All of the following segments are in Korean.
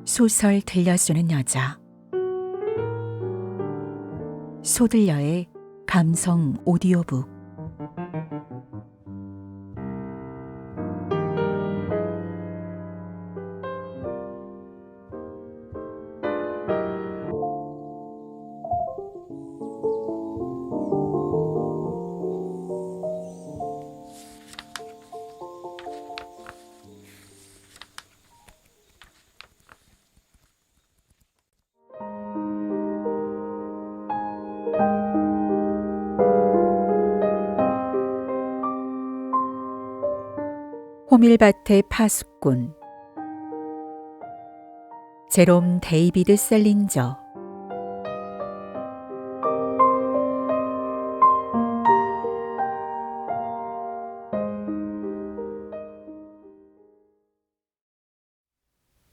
소설 들려주는 여자. 소들려의 감성 오디오북. 호밀밭의 파수꾼. 제롬 데이비드 셀린저.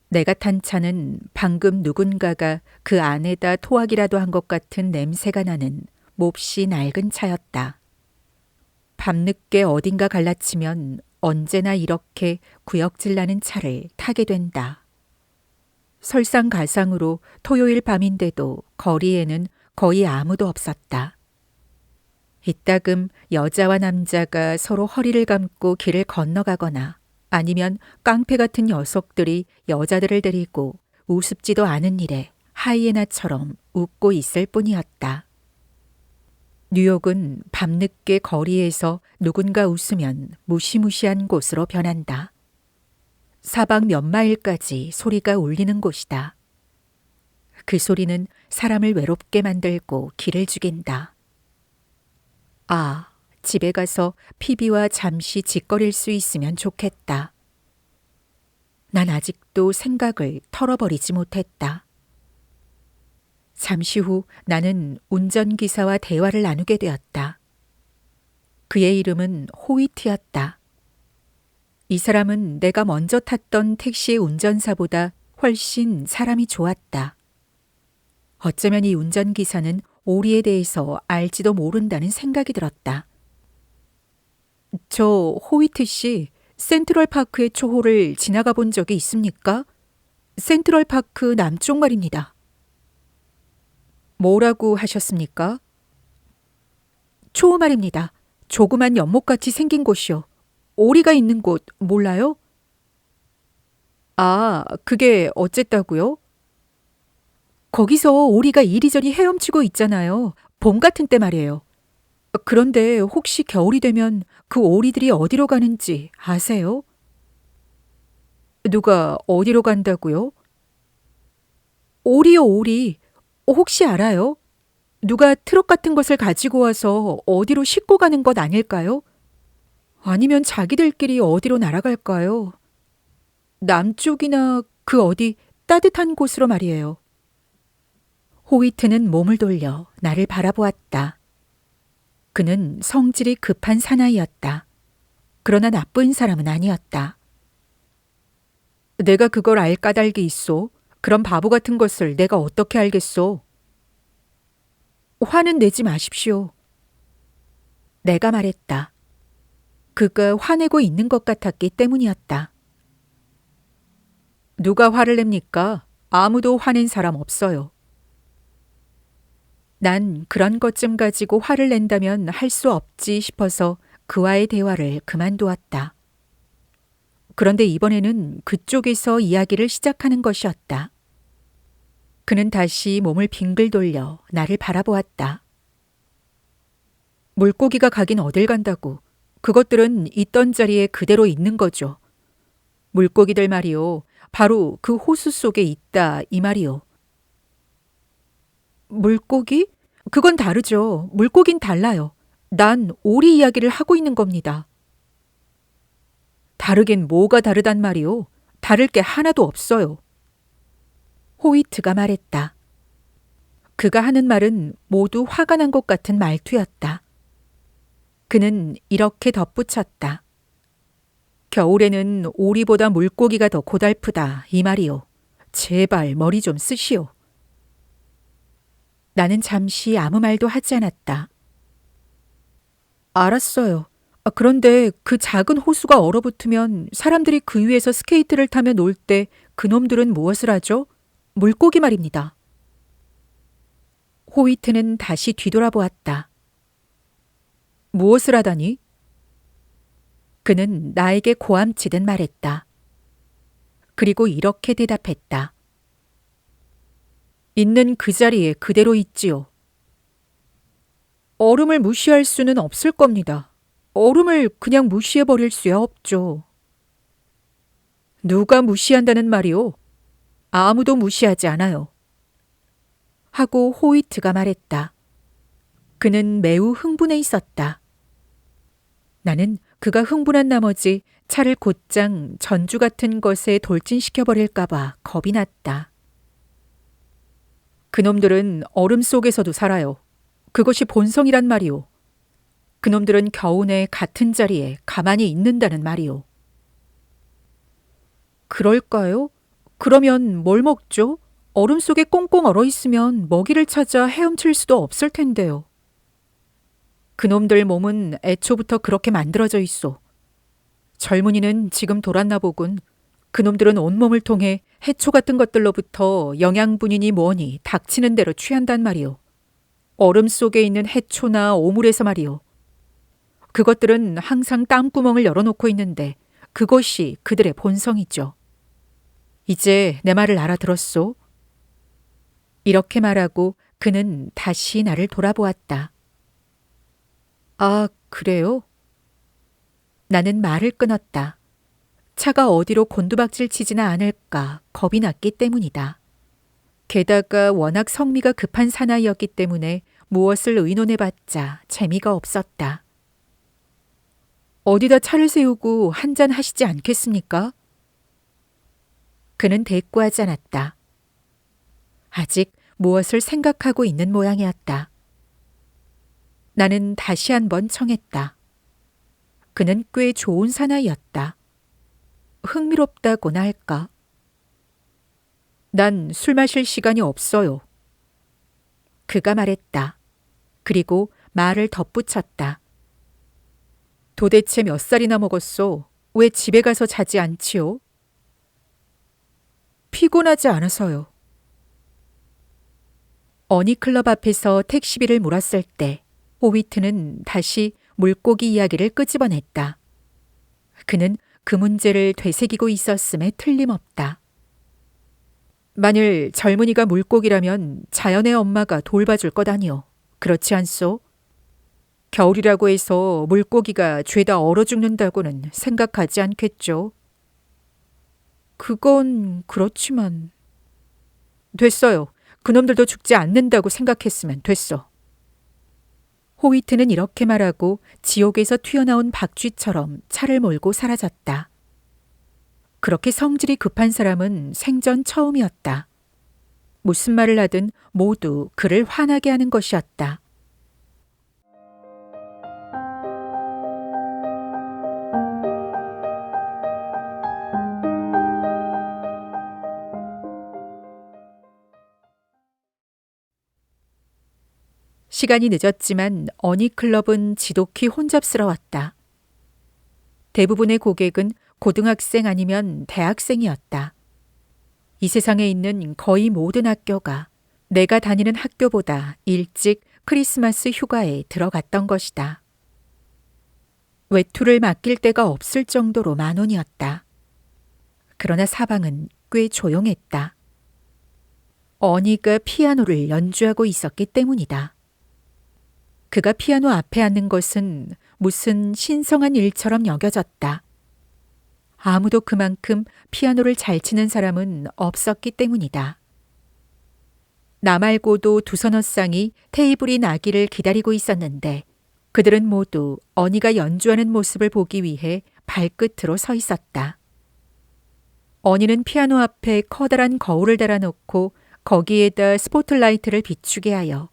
내가 탄 차는 방금 누군가가 그 안에다 토하기라도 한 것 같은 냄새가 나는 몹시 낡은 차였다. 밤늦게 어딘가 갈라치면 언제나 이렇게 구역질 나는 차를 타게 된다. 설상가상으로 토요일 밤인데도 거리에는 거의 아무도 없었다. 이따금 여자와 남자가 서로 허리를 감고 길을 건너가거나 아니면 깡패 같은 녀석들이 여자들을 데리고 우습지도 않은 일에 하이에나처럼 웃고 있을 뿐이었다. 뉴욕은 밤늦게 거리에서 누군가 웃으면 무시무시한 곳으로 변한다. 사방 몇 마일까지 소리가 울리는 곳이다. 그 소리는 사람을 외롭게 만들고 기를 죽인다. 아, 집에 가서 피비와 잠시 짓거릴 수 있으면 좋겠다. 난 아직도 생각을 털어버리지 못했다. 잠시 후 나는 운전기사와 대화를 나누게 되었다. 그의 이름은 호위트였다. 이 사람은 내가 먼저 탔던 택시의 운전사보다 훨씬 사람이 좋았다. 어쩌면 이 운전기사는 오리에 대해서 알지도 모른다는 생각이 들었다. 저 호위트 씨, 센트럴파크의 초호를 지나가 본 적이 있습니까? 센트럴파크 남쪽 말입니다. 뭐라고 하셨습니까? 초호 말입니다. 조그만 연못같이 생긴 곳이요. 오리가 있는 곳 몰라요? 아, 그게 어쨌다고요? 거기서 오리가 이리저리 헤엄치고 있잖아요. 봄 같은 때 말이에요. 그런데 혹시 겨울이 되면 그 오리들이 어디로 가는지 아세요? 누가 어디로 간다고요? 오리요, 오리. 혹시 알아요? 누가 트럭 같은 것을 가지고 와서 어디로 싣고 가는 것 아닐까요? 아니면 자기들끼리 어디로 날아갈까요? 남쪽이나 그 어디 따뜻한 곳으로 말이에요. 호위트는 몸을 돌려 나를 바라보았다. 그는 성질이 급한 사나이였다. 그러나 나쁜 사람은 아니었다. 내가 그걸 알 까닭이 있소? 그런 바보 같은 것을 내가 어떻게 알겠소? 화는 내지 마십시오. 내가 말했다. 그가 화내고 있는 것 같았기 때문이었다. 누가 화를 냅니까? 아무도 화낸 사람 없어요. 난 그런 것 좀 가지고 화를 낸다면 할 수 없지 싶어서 그와의 대화를 그만두었다. 그런데 이번에는 그쪽에서 이야기를 시작하는 것이었다. 그는 다시 몸을 빙글 돌려 나를 바라보았다. 물고기가 가긴 어딜 간다고. 그것들은 있던 자리에 그대로 있는 거죠. 물고기들 말이요. 바로 그 호수 속에 있다 이 말이요. 물고기? 그건 다르죠. 물고긴 달라요. 난 오리 이야기를 하고 있는 겁니다. 다르긴 뭐가 다르단 말이오. 다를 게 하나도 없어요. 호위트가 말했다. 그가 하는 말은 모두 화가 난 것 같은 말투였다. 그는 이렇게 덧붙였다. 겨울에는 오리보다 물고기가 더 고달프다 이 말이오. 제발 머리 좀 쓰시오. 나는 잠시 아무 말도 하지 않았다. 알았어요. 그런데 그 작은 호수가 얼어붙으면 사람들이 그 위에서 스케이트를 타며 놀 때 그놈들은 무엇을 하죠? 물고기 말입니다. 호위트는 다시 뒤돌아보았다. 무엇을 하다니? 그는 나에게 고함치듯 말했다. 그리고 이렇게 대답했다. 있는 그 자리에 그대로 있지요. 얼음을 무시할 수는 없을 겁니다. 얼음을 그냥 무시해버릴 수야 없죠. 누가 무시한다는 말이오? 아무도 무시하지 않아요. 하고 호위트가 말했다. 그는 매우 흥분해 있었다. 나는 그가 흥분한 나머지 차를 곧장 전주 같은 것에 돌진시켜버릴까봐 겁이 났다. 그놈들은 얼음 속에서도 살아요. 그것이 본성이란 말이오. 그놈들은 겨우내 같은 자리에 가만히 있는다는 말이오. 그럴까요? 그러면 뭘 먹죠? 얼음 속에 꽁꽁 얼어 있으면 먹이를 찾아 헤엄칠 수도 없을 텐데요. 그놈들 몸은 애초부터 그렇게 만들어져 있어. 젊은이는 지금 돌았나 보군. 그놈들은 온몸을 통해 해초 같은 것들로부터 영양분이니 뭐니 닥치는 대로 취한단 말이오. 얼음 속에 있는 해초나 오물에서 말이오. 그것들은 항상 땀구멍을 열어놓고 있는데 그것이 그들의 본성이죠. 이제 내 말을 알아들었소? 이렇게 말하고 그는 다시 나를 돌아보았다. 아, 그래요? 나는 말을 끊었다. 차가 어디로 곤두박질 치지나 않을까 겁이 났기 때문이다. 게다가 워낙 성미가 급한 사나이였기 때문에 무엇을 의논해봤자 재미가 없었다. 어디다 차를 세우고 한잔 하시지 않겠습니까? 그는 대꾸하지 않았다. 아직 무엇을 생각하고 있는 모양이었다. 나는 다시 한번 청했다. 그는 꽤 좋은 사나이였다. 흥미롭다고나 할까? 난 술 마실 시간이 없어요. 그가 말했다. 그리고 말을 덧붙였다. 도대체 몇 살이나 먹었소? 왜 집에 가서 자지 않지요? 피곤하지 않아서요. 어니클럽 앞에서 택시비를 물었을 때 호위트는 다시 물고기 이야기를 끄집어냈다. 그는 그 문제를 되새기고 있었음에 틀림없다. 만일 젊은이가 물고기라면 자연의 엄마가 돌봐줄 것 아니오. 그렇지 않소? 겨울이라고 해서 물고기가 죄다 얼어 죽는다고는 생각하지 않겠죠. 그건 그렇지만... 됐어요. 그놈들도 죽지 않는다고 생각했으면 됐어. 호위트는 이렇게 말하고 지옥에서 튀어나온 박쥐처럼 차를 몰고 사라졌다. 그렇게 성질이 급한 사람은 생전 처음이었다. 무슨 말을 하든 모두 그를 화나게 하는 것이었다. 시간이 늦었지만 어니클럽은 지독히 혼잡스러웠다. 대부분의 고객은 고등학생 아니면 대학생이었다. 이 세상에 있는 거의 모든 학교가 내가 다니는 학교보다 일찍 크리스마스 휴가에 들어갔던 것이다. 외투를 맡길 데가 없을 정도로 만원이었다. 그러나 사방은 꽤 조용했다. 어니가 피아노를 연주하고 있었기 때문이다. 그가 피아노 앞에 앉는 것은 무슨 신성한 일처럼 여겨졌다. 아무도 그만큼 피아노를 잘 치는 사람은 없었기 때문이다. 나 말고도 두 서너 쌍이 테이블이 나기를 기다리고 있었는데 그들은 모두 어니가 연주하는 모습을 보기 위해 발끝으로 서 있었다. 어니는 피아노 앞에 커다란 거울을 달아놓고 거기에다 스포트라이트를 비추게 하여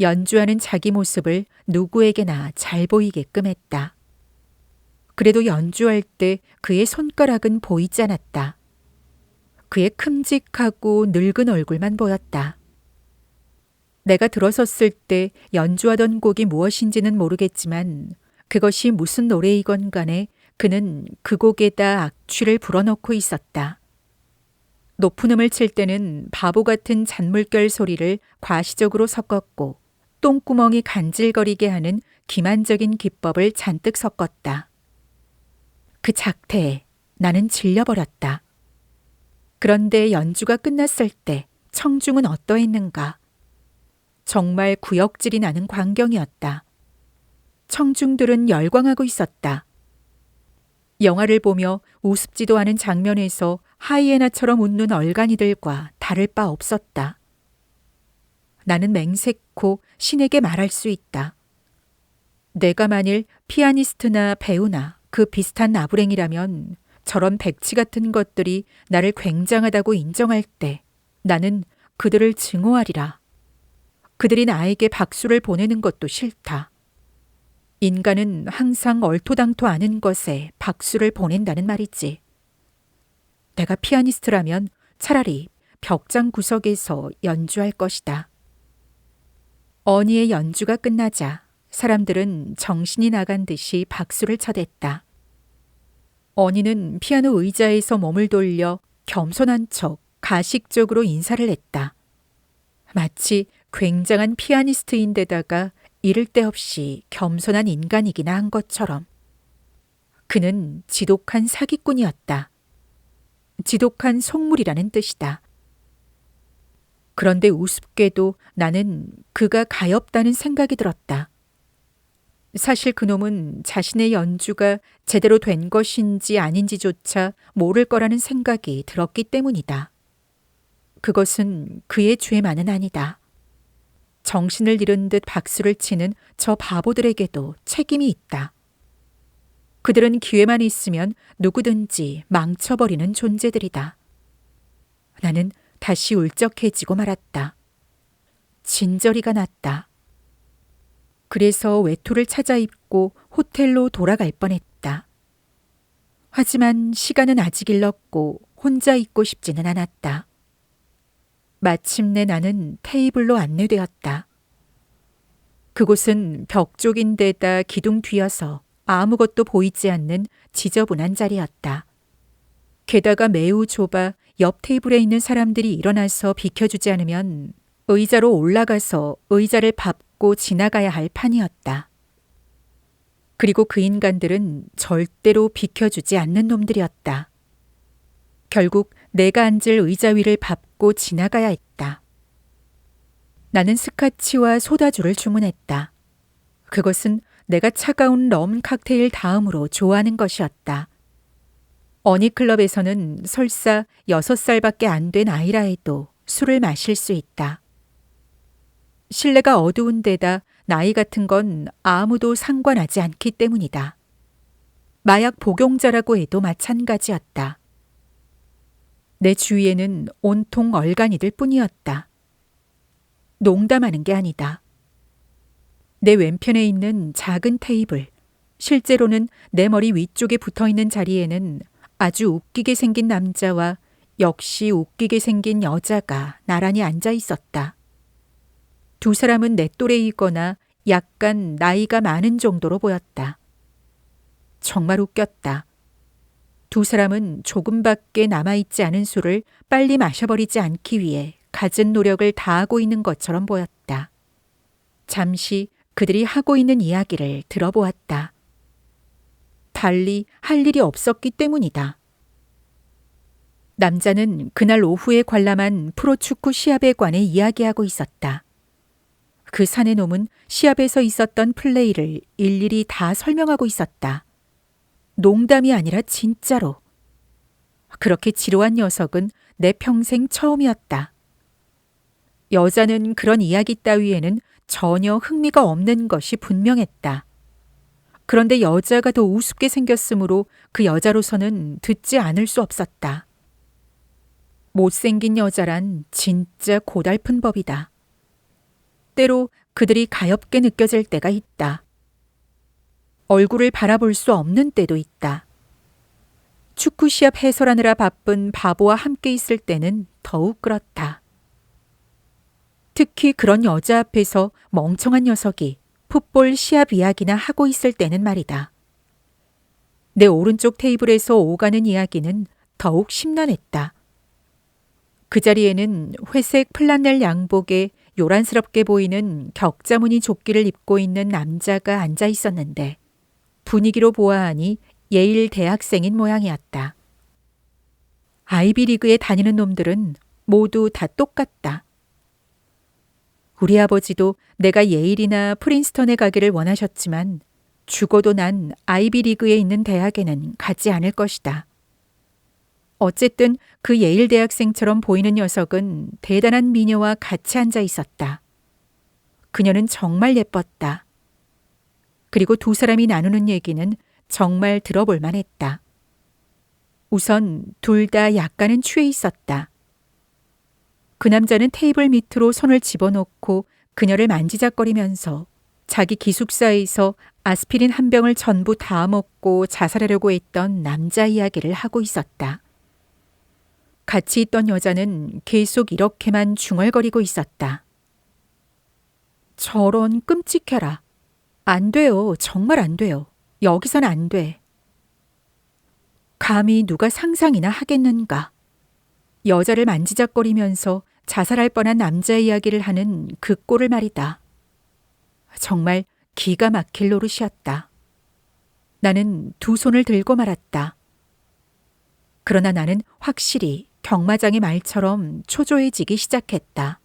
연주하는 자기 모습을 누구에게나 잘 보이게끔 했다. 그래도 연주할 때 그의 손가락은 보이지 않았다. 그의 큼직하고 늙은 얼굴만 보였다. 내가 들어섰을 때 연주하던 곡이 무엇인지는 모르겠지만 그것이 무슨 노래이건 간에 그는 그 곡에다 악취를 불어넣고 있었다. 높은 음을 칠 때는 바보 같은 잔물결 소리를 과시적으로 섞었고 똥구멍이 간질거리게 하는 기만적인 기법을 잔뜩 섞었다. 그 작태에 나는 질려버렸다. 그런데 연주가 끝났을 때 청중은 어떠했는가? 정말 구역질이 나는 광경이었다. 청중들은 열광하고 있었다. 영화를 보며 우습지도 않은 장면에서 하이에나처럼 웃는 얼간이들과 다를 바 없었다. 나는 맹세코 신에게 말할 수 있다. 내가 만일 피아니스트나 배우나 그 비슷한 나부랭이라면 저런 백치 같은 것들이 나를 굉장하다고 인정할 때 나는 그들을 증오하리라. 그들이 나에게 박수를 보내는 것도 싫다. 인간은 항상 얼토당토 않은 것에 박수를 보낸다는 말이지. 내가 피아니스트라면 차라리 벽장 구석에서 연주할 것이다. 어니의 연주가 끝나자 사람들은 정신이 나간 듯이 박수를 쳐댔다. 어니는 피아노 의자에서 몸을 돌려 겸손한 척 가식적으로 인사를 했다. 마치 굉장한 피아니스트인데다가 이를 데 없이 겸손한 인간이기나 한 것처럼. 그는 지독한 사기꾼이었다. 지독한 속물이라는 뜻이다. 그런데 우습게도 나는 그가 가엾다는 생각이 들었다. 사실 그놈은 자신의 연주가 제대로 된 것인지 아닌지조차 모를 거라는 생각이 들었기 때문이다. 그것은 그의 죄만은 아니다. 정신을 잃은 듯 박수를 치는 저 바보들에게도 책임이 있다. 그들은 기회만 있으면 누구든지 망쳐버리는 존재들이다. 나는 다시 울적해지고 말았다. 진저리가 났다. 그래서 외투를 찾아 입고 호텔로 돌아갈 뻔했다. 하지만 시간은 아직 일렀고 혼자 있고 싶지는 않았다. 마침내 나는 테이블로 안내되었다. 그곳은 벽 쪽인 데다 기둥 뒤여서 아무것도 보이지 않는 지저분한 자리였다. 게다가 매우 좁아 옆 테이블에 있는 사람들이 일어나서 비켜주지 않으면 의자로 올라가서 의자를 밟고 지나가야 할 판이었다. 그리고 그 인간들은 절대로 비켜주지 않는 놈들이었다. 결국 내가 앉을 의자 위를 밟고 지나가야 했다. 나는 스카치와 소다주를 주문했다. 그것은 내가 차가운 럼 칵테일 다음으로 좋아하는 것이었다. 어니클럽에서는 설사 6살밖에 안 된 아이라 해도 술을 마실 수 있다. 실내가 어두운 데다 나이 같은 건 아무도 상관하지 않기 때문이다. 마약 복용자라고 해도 마찬가지였다. 내 주위에는 온통 얼간이들 뿐이었다. 농담하는 게 아니다. 내 왼편에 있는 작은 테이블, 실제로는 내 머리 위쪽에 붙어있는 자리에는 아주 웃기게 생긴 남자와 역시 웃기게 생긴 여자가 나란히 앉아 있었다. 두 사람은 내 또래이거나 약간 나이가 많은 정도로 보였다. 정말 웃겼다. 두 사람은 조금밖에 남아있지 않은 술을 빨리 마셔버리지 않기 위해 갖은 노력을 다하고 있는 것처럼 보였다. 잠시 그들이 하고 있는 이야기를 들어보았다. 달리 할 일이 없었기 때문이다. 남자는 그날 오후에 관람한 프로축구 시합에 관해 이야기하고 있었다. 그 사내 놈은 시합에서 있었던 플레이를 일일이 다 설명하고 있었다. 농담이 아니라 진짜로. 그렇게 지루한 녀석은 내 평생 처음이었다. 여자는 그런 이야기 따위에는 전혀 흥미가 없는 것이 분명했다. 그런데 여자가 더 우습게 생겼으므로 그 여자로서는 듣지 않을 수 없었다. 못생긴 여자란 진짜 고달픈 법이다. 때로 그들이 가엾게 느껴질 때가 있다. 얼굴을 바라볼 수 없는 때도 있다. 축구 시합 해설하느라 바쁜 바보와 함께 있을 때는 더욱 그렇다. 특히 그런 여자 앞에서 멍청한 녀석이 풋볼 시합 이야기나 하고 있을 때는 말이다. 내 오른쪽 테이블에서 오가는 이야기는 더욱 심란했다. 그 자리에는 회색 플란넬 양복에 요란스럽게 보이는 격자무늬 조끼를 입고 있는 남자가 앉아 있었는데 분위기로 보아하니 예일 대학생인 모양이었다. 아이비리그에 다니는 놈들은 모두 다 똑같다. 우리 아버지도 내가 예일이나 프린스턴에 가기를 원하셨지만 죽어도 난 아이비리그에 있는 대학에는 가지 않을 것이다. 어쨌든 그 예일 대학생처럼 보이는 녀석은 대단한 미녀와 같이 앉아 있었다. 그녀는 정말 예뻤다. 그리고 두 사람이 나누는 얘기는 정말 들어볼 만했다. 우선 둘 다 약간은 취해 있었다. 그 남자는 테이블 밑으로 손을 집어넣고 그녀를 만지작거리면서 자기 기숙사에서 아스피린 한 병을 전부 다 먹고 자살하려고 했던 남자 이야기를 하고 있었다. 같이 있던 여자는 계속 이렇게만 중얼거리고 있었다. 저런 끔찍해라. 안 돼요. 정말 안 돼요. 여기선 안 돼. 감히 누가 상상이나 하겠는가. 여자를 만지작거리면서 자살할 뻔한 남자의 이야기를 하는 그 꼴을 말이다. 정말 기가 막힐 노릇이었다. 나는 두 손을 들고 말았다. 그러나 나는 확실히 경마장의 말처럼 초조해지기 시작했다.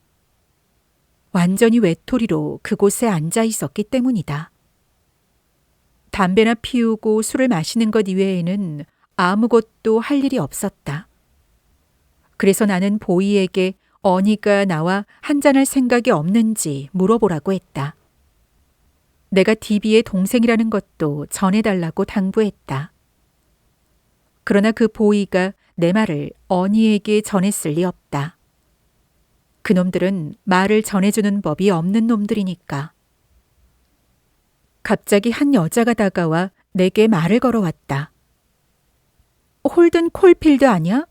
완전히 외톨이로 그곳에 앉아 있었기 때문이다. 담배나 피우고 술을 마시는 것 이외에는 아무것도 할 일이 없었다. 그래서 나는 보이에게 어니가 나와 한잔할 생각이 없는지 물어보라고 했다. 내가 디비의 동생이라는 것도 전해달라고 당부했다. 그러나 그 보이가 내 말을 어니에게 전했을 리 없다. 그놈들은 말을 전해주는 법이 없는 놈들이니까. 갑자기 한 여자가 다가와 내게 말을 걸어왔다. 홀든 콜필드 아니야?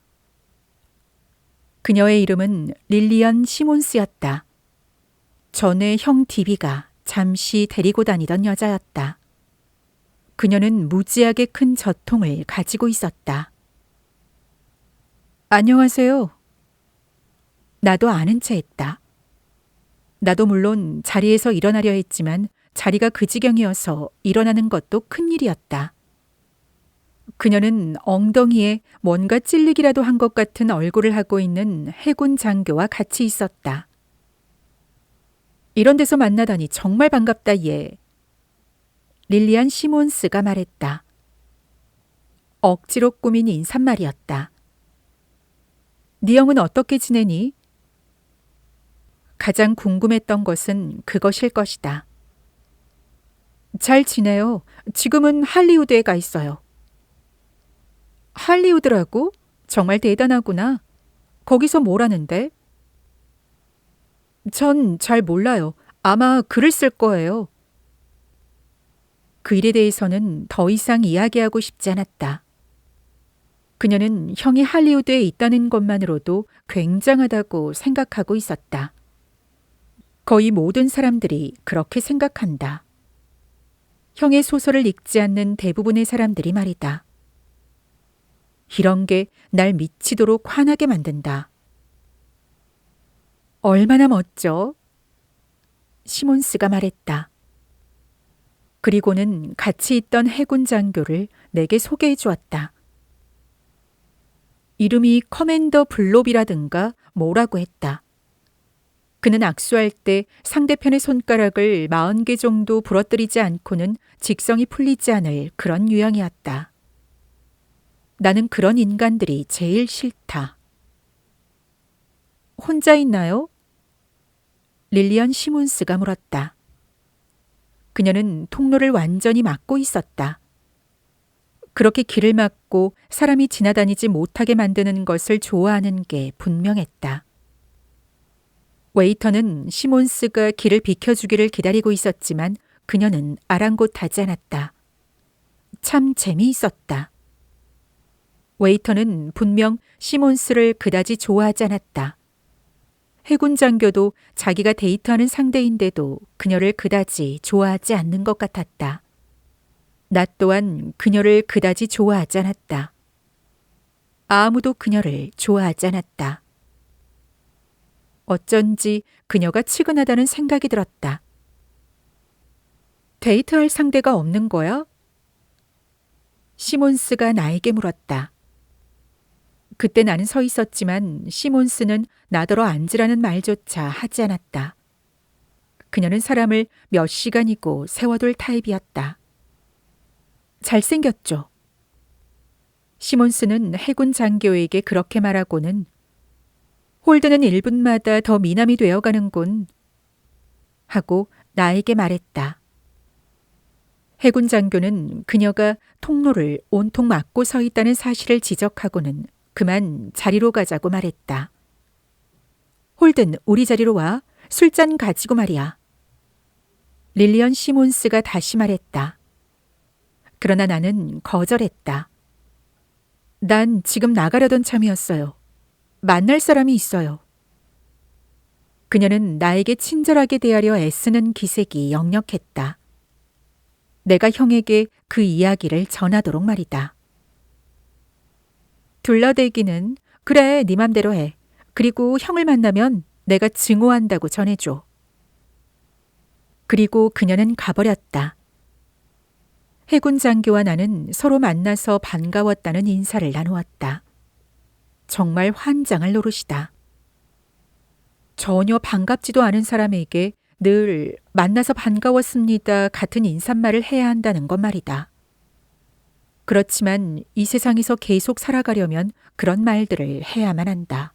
그녀의 이름은 릴리언 시몬스였다. 전에 형 디비가 잠시 데리고 다니던 여자였다. 그녀는 무지하게 큰 젖통을 가지고 있었다. 안녕하세요. 나도 아는 체 했다. 나도 물론 자리에서 일어나려 했지만 자리가 그 지경이어서 일어나는 것도 큰일이었다. 그녀는 엉덩이에 뭔가 찔리기라도 한 것 같은 얼굴을 하고 있는 해군 장교와 같이 있었다. 이런 데서 만나다니 정말 반갑다 얘. 릴리안 시몬스가 말했다. 억지로 꾸민 인사말이었다. 네 형은 어떻게 지내니? 가장 궁금했던 것은 그것일 것이다. 잘 지내요. 지금은 할리우드에 가 있어요. 할리우드라고? 정말 대단하구나. 거기서 뭘 하는데? 전 잘 몰라요. 아마 글을 쓸 거예요. 그 일에 대해서는 더 이상 이야기하고 싶지 않았다. 그녀는 형이 할리우드에 있다는 것만으로도 굉장하다고 생각하고 있었다. 거의 모든 사람들이 그렇게 생각한다. 형의 소설을 읽지 않는 대부분의 사람들이 말이다. 이런 게 날 미치도록 화나게 만든다. 얼마나 멋져? 시몬스가 말했다. 그리고는 같이 있던 해군 장교를 내게 소개해 주었다. 이름이 커맨더 블롭이라든가 뭐라고 했다. 그는 악수할 때 상대편의 손가락을 40개 정도 부러뜨리지 않고는 직성이 풀리지 않을 그런 유형이었다. 나는 그런 인간들이 제일 싫다. 혼자 있나요? 릴리언 시몬스가 물었다. 그녀는 통로를 완전히 막고 있었다. 그렇게 길을 막고 사람이 지나다니지 못하게 만드는 것을 좋아하는 게 분명했다. 웨이터는 시몬스가 길을 비켜주기를 기다리고 있었지만 그녀는 아랑곳하지 않았다. 참 재미있었다. 웨이터는 분명 시몬스를 그다지 좋아하지 않았다. 해군 장교도 자기가 데이트하는 상대인데도 그녀를 그다지 좋아하지 않는 것 같았다. 나 또한 그녀를 그다지 좋아하지 않았다. 아무도 그녀를 좋아하지 않았다. 어쩐지 그녀가 치근하다는 생각이 들었다. 데이트할 상대가 없는 거야? 시몬스가 나에게 물었다. 그때 나는 서 있었지만 시몬스는 나더러 앉으라는 말조차 하지 않았다. 그녀는 사람을 몇 시간이고 세워둘 타입이었다. 잘생겼죠. 시몬스는 해군 장교에게 그렇게 말하고는 홀드는 1분마다 더 미남이 되어가는군 하고 나에게 말했다. 해군 장교는 그녀가 통로를 온통 막고 서 있다는 사실을 지적하고는 그만 자리로 가자고 말했다. 홀든 우리 자리로 와. 술잔 가지고 말이야. 릴리언 시몬스가 다시 말했다. 그러나 나는 거절했다. 난 지금 나가려던 참이었어요. 만날 사람이 있어요. 그녀는 나에게 친절하게 대하려 애쓰는 기색이 역력했다. 내가 형에게 그 이야기를 전하도록 말이다. 둘러대기는 그래 네 맘대로 해. 그리고 형을 만나면 내가 증오한다고 전해줘. 그리고 그녀는 가버렸다. 해군 장교와 나는 서로 만나서 반가웠다는 인사를 나누었다. 정말 환장할 노릇이다. 전혀 반갑지도 않은 사람에게 늘 만나서 반가웠습니다 같은 인사말을 해야 한다는 것 말이다. 그렇지만 이 세상에서 계속 살아가려면 그런 말들을 해야만 한다.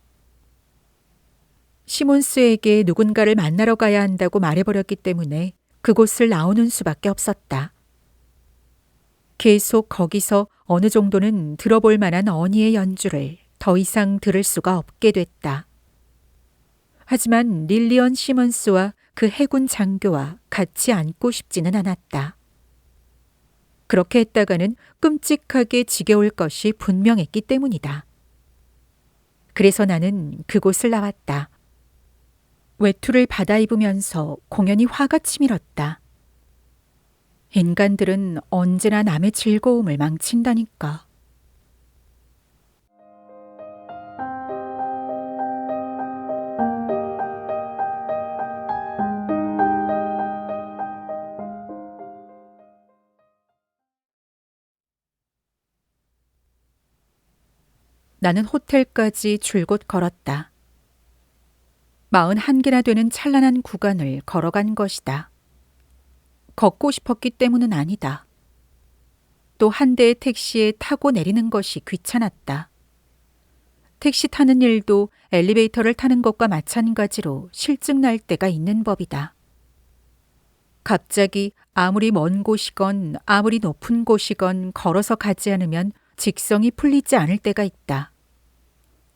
시몬스에게 누군가를 만나러 가야 한다고 말해버렸기 때문에 그곳을 나오는 수밖에 없었다. 계속 거기서 어느 정도는 들어볼 만한 어니의 연주를 더 이상 들을 수가 없게 됐다. 하지만 릴리언 시몬스와 그 해군 장교와 같이 앉고 싶지는 않았다. 그렇게 했다가는 끔찍하게 지겨울 것이 분명했기 때문이다. 그래서 나는 그곳을 나왔다. 외투를 받아 입으면서 공연히 화가 치밀었다. 인간들은 언제나 남의 즐거움을 망친다니까. 나는 호텔까지 줄곧 걸었다. 41개나 되는 찬란한 구간을 걸어간 것이다. 걷고 싶었기 때문은 아니다. 또 한 대의 택시에 타고 내리는 것이 귀찮았다. 택시 타는 일도 엘리베이터를 타는 것과 마찬가지로 실증 날 때가 있는 법이다. 갑자기 아무리 먼 곳이건 아무리 높은 곳이건 걸어서 가지 않으면 직성이 풀리지 않을 때가 있다.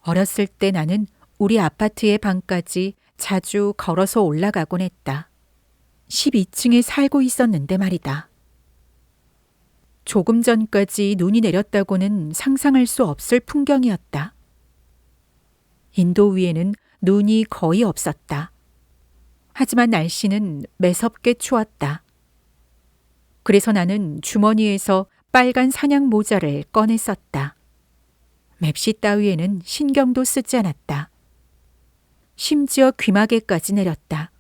어렸을 때 나는 우리 아파트의 방까지 자주 걸어서 올라가곤 했다. 12층에 살고 있었는데 말이다. 조금 전까지 눈이 내렸다고는 상상할 수 없을 풍경이었다. 인도 위에는 눈이 거의 없었다. 하지만 날씨는 매섭게 추웠다. 그래서 나는 주머니에서 빨간 사냥 모자를 꺼내 썼다. 맵시 따위에는 신경도 쓰지 않았다. 심지어 귀마개까지 내렸다.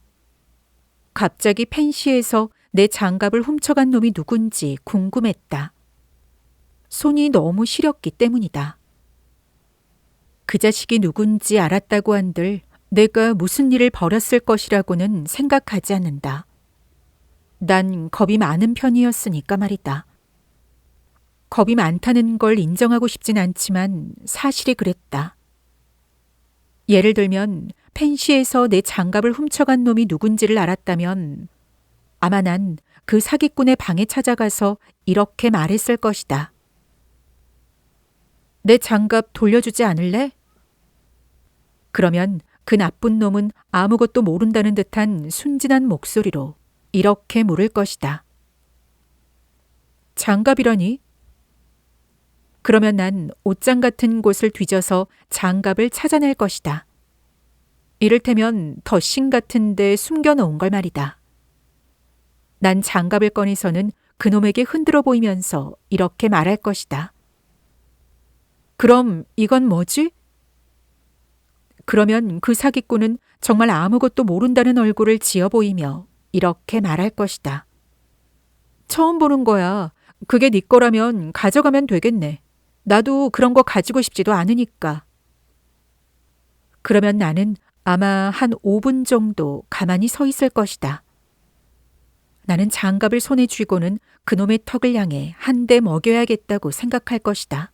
갑자기 펜시에서 내 장갑을 훔쳐간 놈이 누군지 궁금했다. 손이 너무 시렸기 때문이다. 그 자식이 누군지 알았다고 한들 내가 무슨 일을 벌였을 것이라고는 생각하지 않는다. 난 겁이 많은 편이었으니까 말이다. 겁이 많다는 걸 인정하고 싶진 않지만 사실이 그랬다. 예를 들면 펜시에서 내 장갑을 훔쳐간 놈이 누군지를 알았다면 아마 난 그 사기꾼의 방에 찾아가서 이렇게 말했을 것이다. 내 장갑 돌려주지 않을래? 그러면 그 나쁜 놈은 아무것도 모른다는 듯한 순진한 목소리로 이렇게 물을 것이다. 장갑이라니? 그러면 난 옷장 같은 곳을 뒤져서 장갑을 찾아낼 것이다. 이를테면 덧신 같은 데 숨겨놓은 걸 말이다. 난 장갑을 꺼내서는 그놈에게 흔들어 보이면서 이렇게 말할 것이다. 그럼 이건 뭐지? 그러면 그 사기꾼은 정말 아무것도 모른다는 얼굴을 지어 보이며 이렇게 말할 것이다. 처음 보는 거야. 그게 네 거라면 가져가면 되겠네. 나도 그런 거 가지고 싶지도 않으니까. 그러면 나는 아마 한 5분 정도 가만히 서 있을 것이다. 나는 장갑을 손에 쥐고는 그놈의 턱을 향해 한 대 먹여야겠다고 생각할 것이다.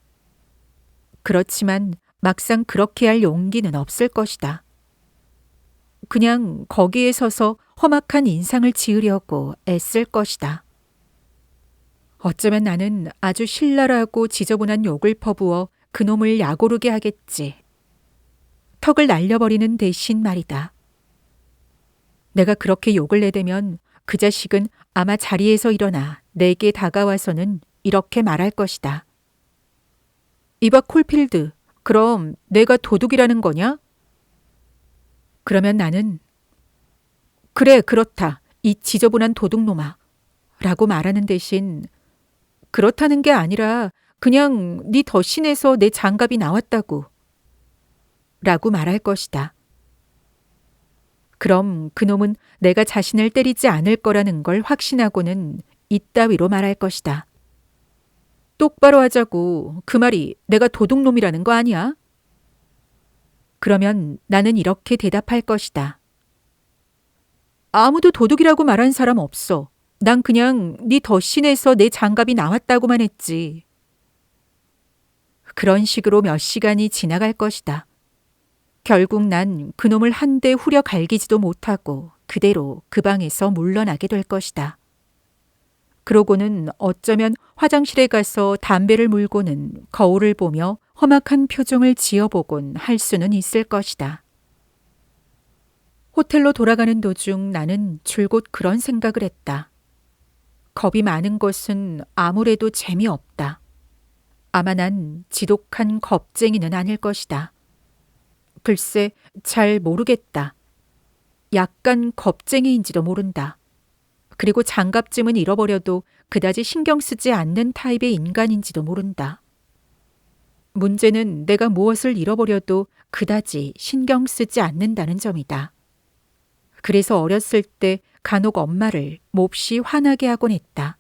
그렇지만 막상 그렇게 할 용기는 없을 것이다. 그냥 거기에 서서 험악한 인상을 지으려고 애쓸 것이다. 어쩌면 나는 아주 신랄하고 지저분한 욕을 퍼부어 그놈을 약오르게 하겠지. 턱을 날려버리는 대신 말이다. 내가 그렇게 욕을 내대면 그 자식은 아마 자리에서 일어나 내게 다가와서는 이렇게 말할 것이다. 이봐 콜필드, 그럼 내가 도둑이라는 거냐? 그러면 나는 그래 그렇다 이 지저분한 도둑놈아 라고 말하는 대신 그렇다는 게 아니라 그냥 네 덧신에서 내 장갑이 나왔다고 라고 말할 것이다. 그럼 그놈은 내가 자신을 때리지 않을 거라는 걸 확신하고는 이따위로 말할 것이다. 똑바로 하자고. 그 말이 내가 도둑놈이라는 거 아니야? 그러면 나는 이렇게 대답할 것이다. 아무도 도둑이라고 말한 사람 없어. 난 그냥 네 덧신에서 내 장갑이 나왔다고만 했지. 그런 식으로 몇 시간이 지나갈 것이다. 결국 난 그놈을 한 대 후려 갈기지도 못하고 그대로 그 방에서 물러나게 될 것이다. 그러고는 어쩌면 화장실에 가서 담배를 물고는 거울을 보며 험악한 표정을 지어보곤 할 수는 있을 것이다. 호텔로 돌아가는 도중 나는 줄곧 그런 생각을 했다. 겁이 많은 것은 아무래도 재미없다. 아마 난 지독한 겁쟁이는 아닐 것이다. 글쎄, 잘 모르겠다. 약간 겁쟁이인지도 모른다. 그리고 장갑쯤은 잃어버려도 그다지 신경 쓰지 않는 타입의 인간인지도 모른다. 문제는 내가 무엇을 잃어버려도 그다지 신경 쓰지 않는다는 점이다. 그래서 어렸을 때 간혹 엄마를 몹시 화나게 하곤 했다.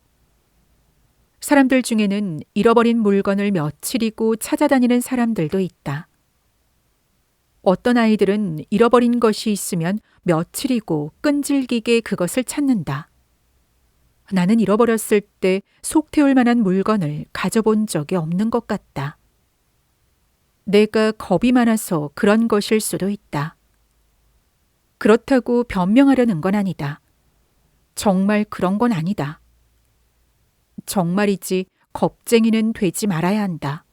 사람들 중에는 잃어버린 물건을 며칠이고 찾아다니는 사람들도 있다. 어떤 아이들은 잃어버린 것이 있으면 며칠이고 끈질기게 그것을 찾는다. 나는 잃어버렸을 때 속 태울 만한 물건을 가져본 적이 없는 것 같다. 내가 겁이 많아서 그런 것일 수도 있다. 그렇다고 변명하려는 건 아니다. 정말 그런 건 아니다. 정말이지 겁쟁이는 되지 말아야 한다.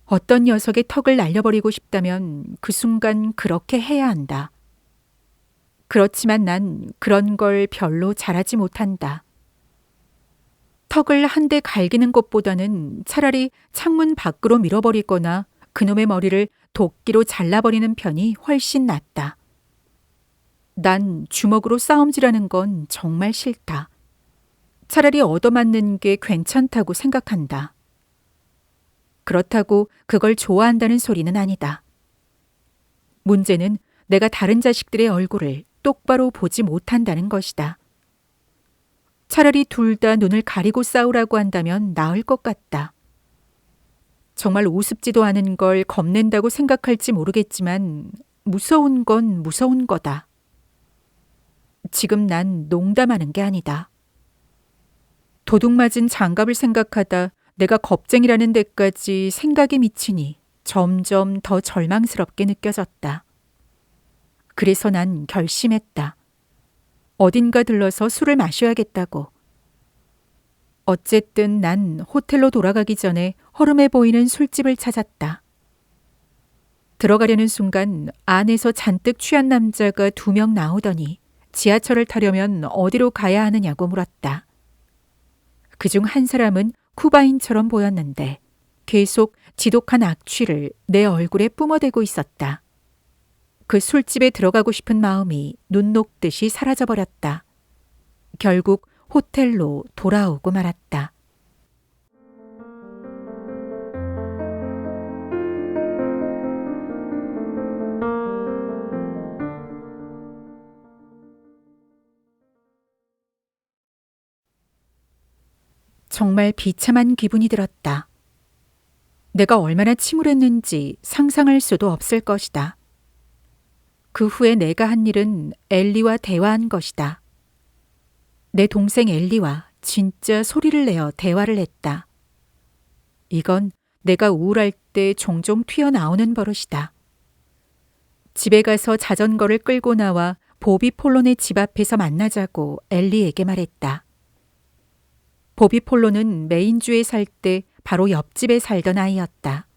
어떤 녀석의 턱을 날려버리고 싶다면 그 순간 그렇게 해야 한다. 그렇지만 난 그런 걸 별로 잘하지 못한다. 턱을 한 대 갈기는 것보다는 차라리 창문 밖으로 밀어버리거나 그놈의 머리를 도끼로 잘라버리는 편이 훨씬 낫다. 난 주먹으로 싸움질하는 건 정말 싫다. 차라리 얻어맞는 게 괜찮다고 생각한다. 그렇다고 그걸 좋아한다는 소리는 아니다. 문제는 내가 다른 자식들의 얼굴을 똑바로 보지 못한다는 것이다. 차라리 둘 다 눈을 가리고 싸우라고 한다면 나을 것 같다. 정말 우습지도 않은 걸 겁낸다고 생각할지 모르겠지만 무서운 건 무서운 거다. 지금 난 농담하는 게 아니다. 도둑맞은 장갑을 생각하다 내가 겁쟁이라는 데까지 생각이 미치니 점점 더 절망스럽게 느껴졌다. 그래서 난 결심했다. 어딘가 들러서 술을 마셔야겠다고. 어쨌든 난 호텔로 돌아가기 전에 허름해 보이는 술집을 찾았다. 들어가려는 순간 안에서 잔뜩 취한 남자가 2명 나오더니 지하철을 타려면 어디로 가야 하느냐고 물었다. 그중 한 사람은 쿠바인처럼 보였는데 계속 지독한 악취를 내 얼굴에 뿜어대고 있었다. 그 술집에 들어가고 싶은 마음이 눈 녹듯이 사라져버렸다. 결국 호텔로 돌아오고 말았다. « 정말 비참한 기분이 들었다. 내가 얼마나 침울했는지 상상할 수도 없을 것이다. 그 후에 내가 한 일은 엘리와 대화한 것이다. 내 동생 엘리와 진짜 소리를 내어 대화를 했다. 이건 내가 우울할 때 종종 튀어나오는 버릇이다. 집에 가서 자전거를 끌고 나와 보비 폴론의 집 앞에서 만나자고 엘리에게 말했다. 보비 폴론은 메인주에 살 때 바로 옆집에 살던 아이였다.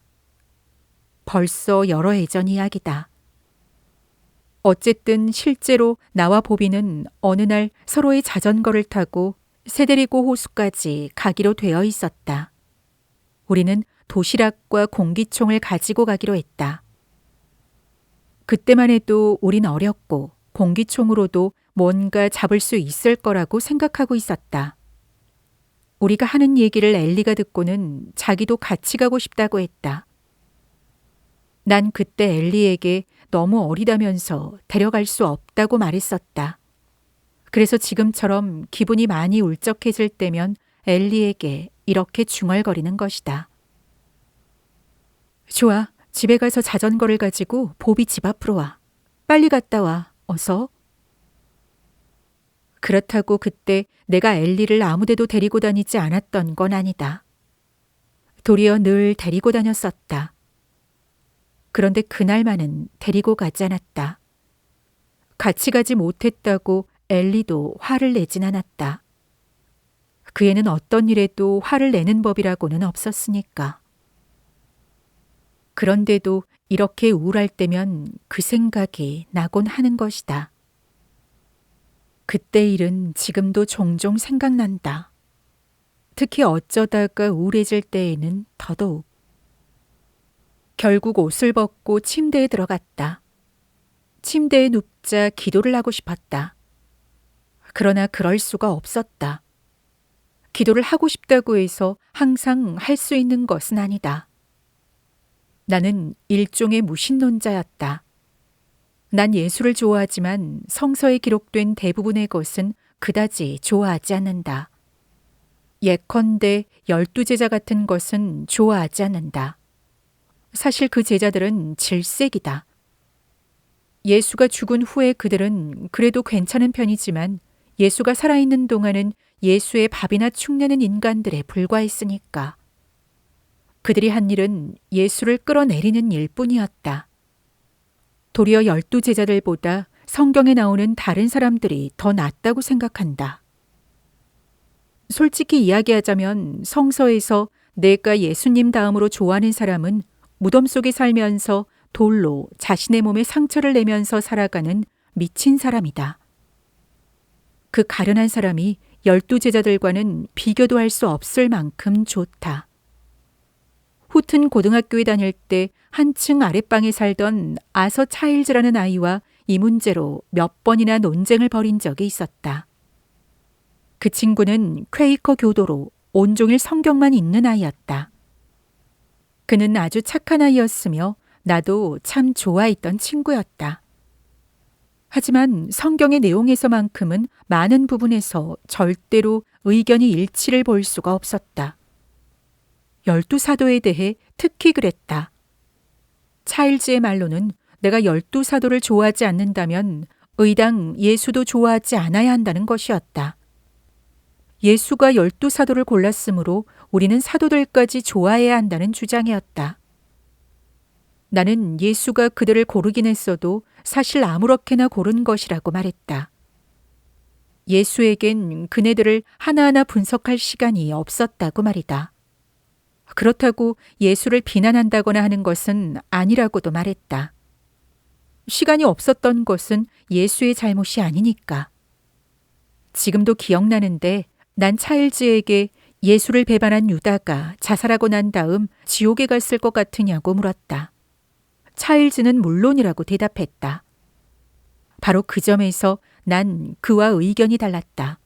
벌써 여러 해 전 이야기다. 어쨌든 실제로 나와 보비는 어느 날 서로의 자전거를 타고 세데리고 호수까지 가기로 되어 있었다. 우리는 도시락과 공기총을 가지고 가기로 했다. 그때만 해도 우린 어렸고 공기총으로도 뭔가 잡을 수 있을 거라고 생각하고 있었다. 우리가 하는 얘기를 엘리가 듣고는 자기도 같이 가고 싶다고 했다. 난 그때 엘리에게 너무 어리다면서 데려갈 수 없다고 말했었다. 그래서 지금처럼 기분이 많이 울적해질 때면 엘리에게 이렇게 중얼거리는 것이다. 좋아, 집에 가서 자전거를 가지고 보비 집 앞으로 와. 빨리 갔다 와, 어서. 그렇다고 그때 내가 엘리를 아무데도 데리고 다니지 않았던 건 아니다. 도리어 늘 데리고 다녔었다. 그런데 그날만은 데리고 가지 않았다. 같이 가지 못했다고 엘리도 화를 내진 않았다. 그 애는 어떤 일에도 화를 내는 법이라고는 없었으니까. 그런데도 이렇게 우울할 때면 그 생각이 나곤 하는 것이다. 그때 일은 지금도 종종 생각난다. 특히 어쩌다가 우울해질 때에는 더더욱. 결국 옷을 벗고 침대에 들어갔다. 침대에 눕자 기도를 하고 싶었다. 그러나 그럴 수가 없었다. 기도를 하고 싶다고 해서 항상 할 수 있는 것은 아니다. 나는 일종의 무신론자였다. 난 예수를 좋아하지만 성서에 기록된 대부분의 것은 그다지 좋아하지 않는다. 예컨대 12제자 같은 것은 좋아하지 않는다. 사실 그 제자들은 질색이다. 예수가 죽은 후에 그들은 그래도 괜찮은 편이지만 예수가 살아있는 동안은 예수의 밥이나 축내는 인간들에 불과했으니까. 그들이 한 일은 예수를 끌어내리는 일뿐이었다. 도리어 12제자들보다 성경에 나오는 다른 사람들이 더 낫다고 생각한다. 솔직히 이야기하자면 성서에서 내가 예수님 다음으로 좋아하는 사람은 무덤 속에 살면서 돌로 자신의 몸에 상처를 내면서 살아가는 미친 사람이다. 그 가련한 사람이 12제자들과는 비교도 할 수 없을 만큼 좋다. 후튼 고등학교에 다닐 때 한층 아랫방에 살던 아서 차일즈라는 아이와 이 문제로 몇 번이나 논쟁을 벌인 적이 있었다. 그 친구는 퀘이커 교도로 온종일 성경만 읽는 아이였다. 그는 아주 착한 아이였으며 나도 참 좋아했던 친구였다. 하지만 성경의 내용에서만큼은 많은 부분에서 절대로 의견이 일치를 볼 수가 없었다. 12사도에 대해 특히 그랬다. 차일즈의 말로는 내가 12사도를 좋아하지 않는다면 의당 예수도 좋아하지 않아야 한다는 것이었다. 예수가 12사도를 골랐으므로 우리는 사도들까지 좋아해야 한다는 주장이었다. 나는 예수가 그들을 고르긴 했어도 사실 아무렇게나 고른 것이라고 말했다. 예수에겐 그네들을 하나하나 분석할 시간이 없었다고 말이다. 그렇다고 예수를 비난한다거나 하는 것은 아니라고도 말했다. 시간이 없었던 것은 예수의 잘못이 아니니까. 지금도 기억나는데 난 차일즈에게 예수를 배반한 유다가 자살하고 난 다음 지옥에 갔을 것 같으냐고 물었다. 차일즈는 물론이라고 대답했다. 바로 그 점에서 난 그와 의견이 달랐다.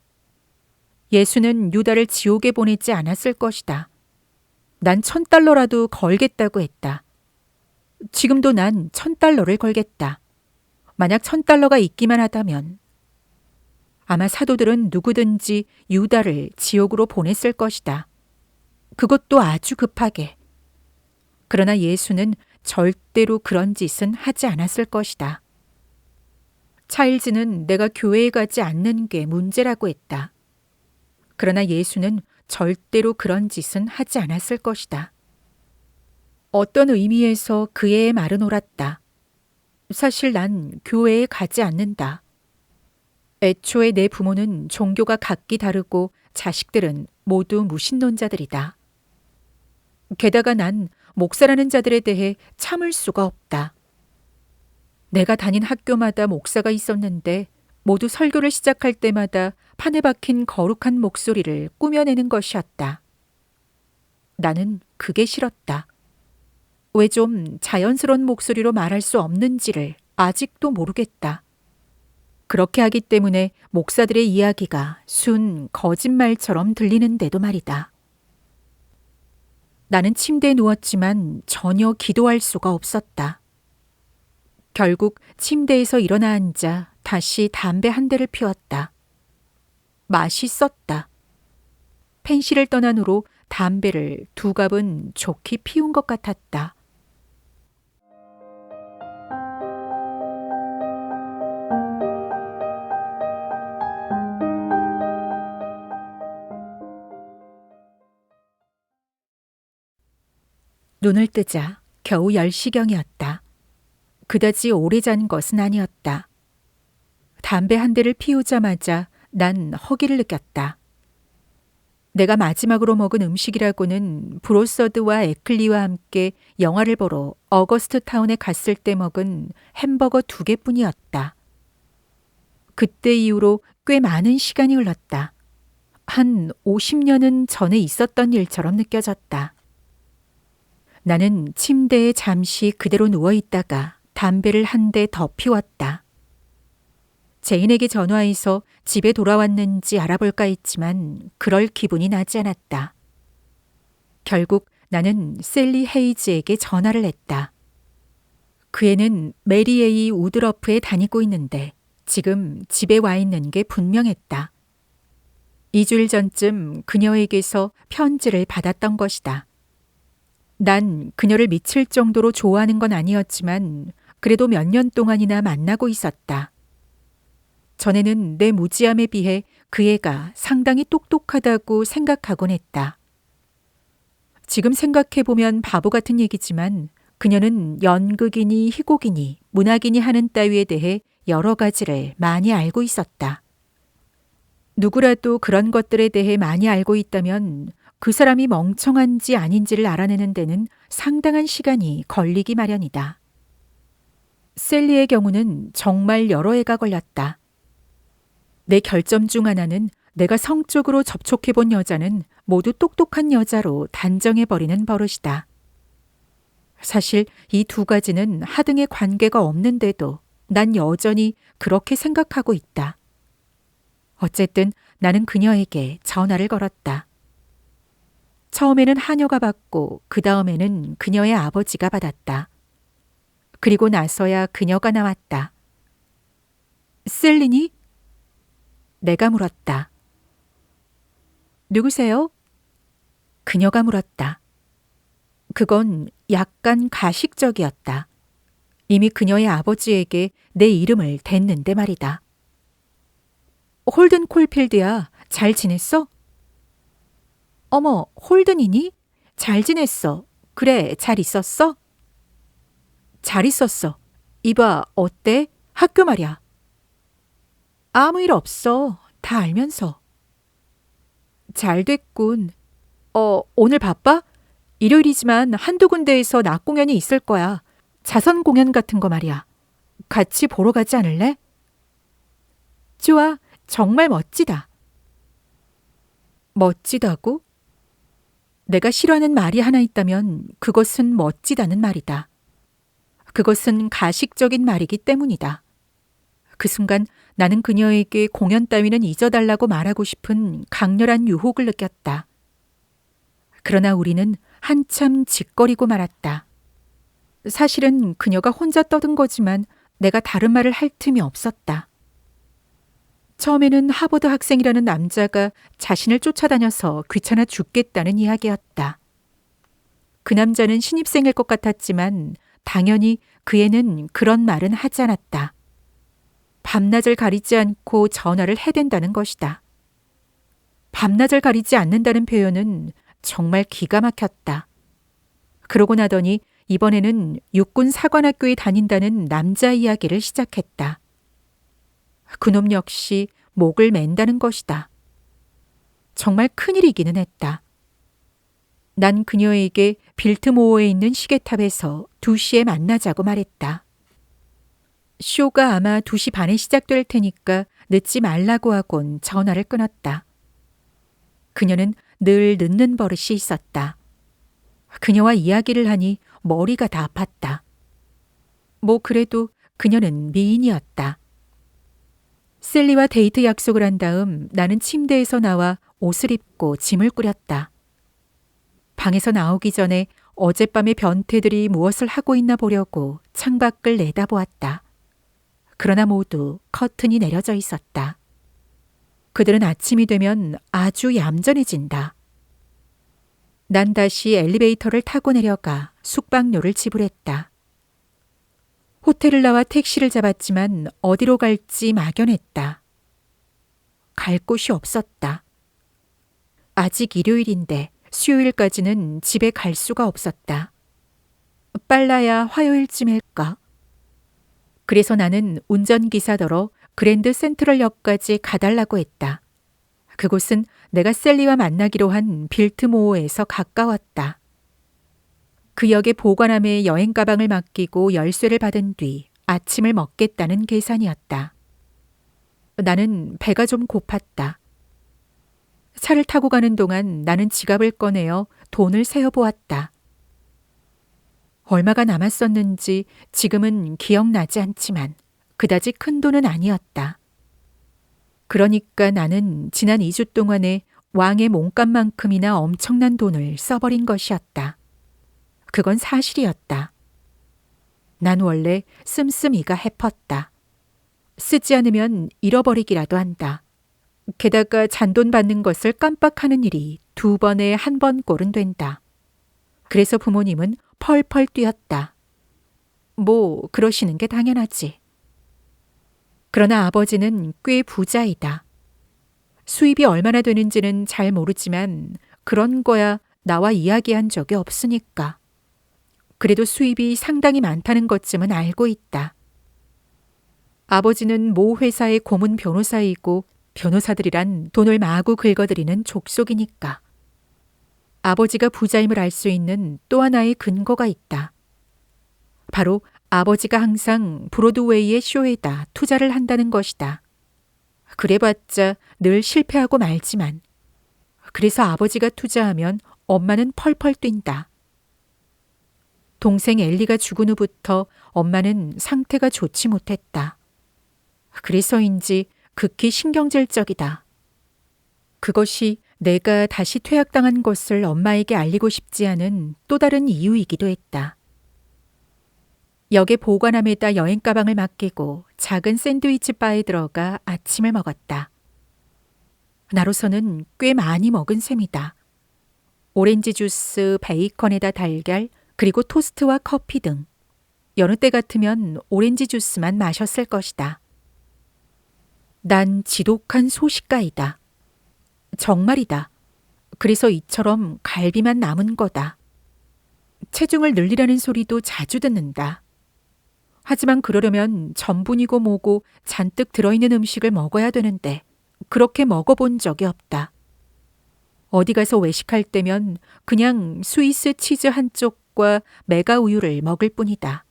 예수는 유다를 지옥에 보내지 않았을 것이다. 난 $1,000라도 걸겠다고 했다. 지금도 난 $1,000를 걸겠다. 만약 $1,000가 있기만 하다면. 아마 사도들은 누구든지 유다를 지옥으로 보냈을 것이다. 그것도 아주 급하게. 그러나 예수는 절대로 그런 짓은 하지 않았을 것이다. 차일즈는 내가 교회에 가지 않는 게 문제라고 했다. 그러나 예수는 절대로 그런 짓은 하지 않았을 것이다. 어떤 의미에서 그의 말은 옳았다. 사실 난 교회에 가지 않는다. 애초에 내 부모는 종교가 각기 다르고 자식들은 모두 무신론자들이다. 게다가 난 목사라는 자들에 대해 참을 수가 없다. 내가 다닌 학교마다 목사가 있었는데 모두 설교를 시작할 때마다 판에 박힌 거룩한 목소리를 꾸며내는 것이었다. 나는 그게 싫었다. 왜 좀 자연스러운 목소리로 말할 수 없는지를 아직도 모르겠다. 그렇게 하기 때문에 목사들의 이야기가 순 거짓말처럼 들리는데도 말이다. 나는 침대에 누웠지만 전혀 기도할 수가 없었다. 결국 침대에서 일어나 앉아 다시 담배 한 대를 피웠다. 맛있었다. 펜시를 떠난 후로 담배를 두 갑은 좋게 피운 것 같았다. 눈을 뜨자 겨우 10시경이었다. 그다지 오래 잔 것은 아니었다. 담배 한 대를 피우자마자 난 허기를 느꼈다. 내가 마지막으로 먹은 음식이라고는 브로서드와 애클리와 함께 영화를 보러 어거스트 타운에 갔을 때 먹은 햄버거 2개뿐이었다. 그때 이후로 꽤 많은 시간이 흘렀다. 한 50년은 전에 있었던 일처럼 느껴졌다. 나는 침대에 잠시 그대로 누워있다가 담배를 한 대 더 피웠다. 제인에게 전화해서 집에 돌아왔는지 알아볼까 했지만 그럴 기분이 나지 않았다. 결국 나는 셀리 헤이즈에게 전화를 했다. 그 애는 메리에이 우드러프에 다니고 있는데 지금 집에 와 있는 게 분명했다. 2주일 전쯤 그녀에게서 편지를 받았던 것이다. 난 그녀를 미칠 정도로 좋아하는 건 아니었지만 그래도 몇 년 동안이나 만나고 있었다. 전에는 내 무지함에 비해 그 애가 상당히 똑똑하다고 생각하곤 했다. 지금 생각해보면 바보 같은 얘기지만 그녀는 연극이니 희곡이니 문학이니 하는 따위에 대해 여러 가지를 많이 알고 있었다. 누구라도 그런 것들에 대해 많이 알고 있다면 그 사람이 멍청한지 아닌지를 알아내는 데는 상당한 시간이 걸리기 마련이다. 셀리의 경우는 정말 여러 해가 걸렸다. 내 결점 중 하나는 내가 성적으로 접촉해본 여자는 모두 똑똑한 여자로 단정해버리는 버릇이다. 사실 이 두 가지는 하등의 관계가 없는데도 난 여전히 그렇게 생각하고 있다. 어쨌든 나는 그녀에게 전화를 걸었다. 처음에는 하녀가 받고 그 다음에는 그녀의 아버지가 받았다. 그리고 나서야 그녀가 나왔다. 셀리니? 내가 물었다. 누구세요? 그녀가 물었다. 그건 약간 가식적이었다. 이미 그녀의 아버지에게 내 이름을 댔는데 말이다. 홀든 콜필드야. 잘 지냈어? 어머, 홀든이니? 잘 지냈어. 그래, 잘 있었어? 잘 있었어. 이봐, 어때? 학교 말이야. 아무 일 없어. 다 알면서. 잘 됐군. 오늘 바빠? 일요일이지만 한두 군데에서 낮 공연이 있을 거야. 자선 공연 같은 거 말이야. 같이 보러 가지 않을래? 좋아. 정말 멋지다. 멋지다고? 내가 싫어하는 말이 하나 있다면 그것은 멋지다는 말이다. 그것은 가식적인 말이기 때문이다. 그 순간 나는 그녀에게 공연 따위는 잊어달라고 말하고 싶은 강렬한 유혹을 느꼈다. 그러나 우리는 한참 짓거리고 말았다. 사실은 그녀가 혼자 떠든 거지만 내가 다른 말을 할 틈이 없었다. 처음에는 하버드 학생이라는 남자가 자신을 쫓아다녀서 귀찮아 죽겠다는 이야기였다. 그 남자는 신입생일 것 같았지만 당연히 그 애는 그런 말은 하지 않았다. 밤낮을 가리지 않고 전화를 해댄다는 것이다. 밤낮을 가리지 않는다는 표현은 정말 기가 막혔다. 그러고 나더니 이번에는 육군 사관학교에 다닌다는 남자 이야기를 시작했다. 그놈 역시 목을 맨다는 것이다. 정말 큰일이기는 했다. 난 그녀에게 빌트모어에 있는 시계탑에서 2시에 만나자고 말했다. 쇼가 아마 2시 반에 시작될 테니까 늦지 말라고 하곤 전화를 끊었다. 그녀는 늘 늦는 버릇이 있었다. 그녀와 이야기를 하니 머리가 다 아팠다. 뭐 그래도 그녀는 미인이었다. 셀리와 데이트 약속을 한 다음 나는 침대에서 나와 옷을 입고 짐을 꾸렸다. 방에서 나오기 전에 어젯밤의 변태들이 무엇을 하고 있나 보려고 창밖을 내다보았다. 그러나 모두 커튼이 내려져 있었다. 그들은 아침이 되면 아주 얌전해진다. 난 다시 엘리베이터를 타고 내려가 숙박료를 지불했다. 호텔을 나와 택시를 잡았지만 어디로 갈지 막연했다. 갈 곳이 없었다. 아직 일요일인데 수요일까지는 집에 갈 수가 없었다. 빨라야 화요일쯤일까? 그래서 나는 운전기사더러 그랜드 센트럴역까지 가달라고 했다. 그곳은 내가 셀리와 만나기로 한 빌트모어에서 가까웠다. 그 역에 보관함에 여행 가방을 맡기고 열쇠를 받은 뒤 아침을 먹겠다는 계산이었다. 나는 배가 좀 고팠다. 차를 타고 가는 동안 나는 지갑을 꺼내어 돈을 세어보았다. 얼마가 남았었는지 지금은 기억나지 않지만 그다지 큰 돈은 아니었다. 그러니까 나는 지난 2주 동안에 왕의 몸값만큼이나 엄청난 돈을 써버린 것이었다. 그건 사실이었다. 난 원래 씀씀이가 해펐다. 쓰지 않으면 잃어버리기라도 한다. 게다가 잔돈 받는 것을 깜빡하는 일이 2번에 1번 꼴은 된다. 그래서 부모님은 펄펄 뛰었다. 뭐 그러시는 게 당연하지. 그러나 아버지는 꽤 부자이다. 수입이 얼마나 되는지는 잘 모르지만 그런 거야 나와 이야기한 적이 없으니까. 그래도 수입이 상당히 많다는 것쯤은 알고 있다. 아버지는 모 회사의 고문 변호사이고 변호사들이란 돈을 마구 긁어들이는 족속이니까. 아버지가 부자임을 알 수 있는 또 하나의 근거가 있다. 바로 아버지가 항상 브로드웨이의 쇼에다 투자를 한다는 것이다. 그래봤자 늘 실패하고 말지만. 그래서 아버지가 투자하면 엄마는 펄펄 뛴다. 동생 엘리가 죽은 후부터 엄마는 상태가 좋지 못했다. 그래서인지 극히 신경질적이다. 그것이 내가 다시 퇴학당한 것을 엄마에게 알리고 싶지 않은 또 다른 이유이기도 했다. 역의 보관함에다 여행 가방을 맡기고 작은 샌드위치 바에 들어가 아침을 먹었다. 나로서는 꽤 많이 먹은 셈이다. 오렌지 주스, 베이컨에다 달걀, 그리고 토스트와 커피 등. 여느 때 같으면 오렌지 주스만 마셨을 것이다. 난 지독한 소식가이다. 정말이다. 그래서 이처럼 갈비만 남은 거다. 체중을 늘리라는 소리도 자주 듣는다. 하지만 그러려면 전분이고 뭐고 잔뜩 들어있는 음식을 먹어야 되는데 그렇게 먹어본 적이 없다. 어디 가서 외식할 때면 그냥 스위스 치즈 한 쪽과 메가 우유를 먹을 뿐이다.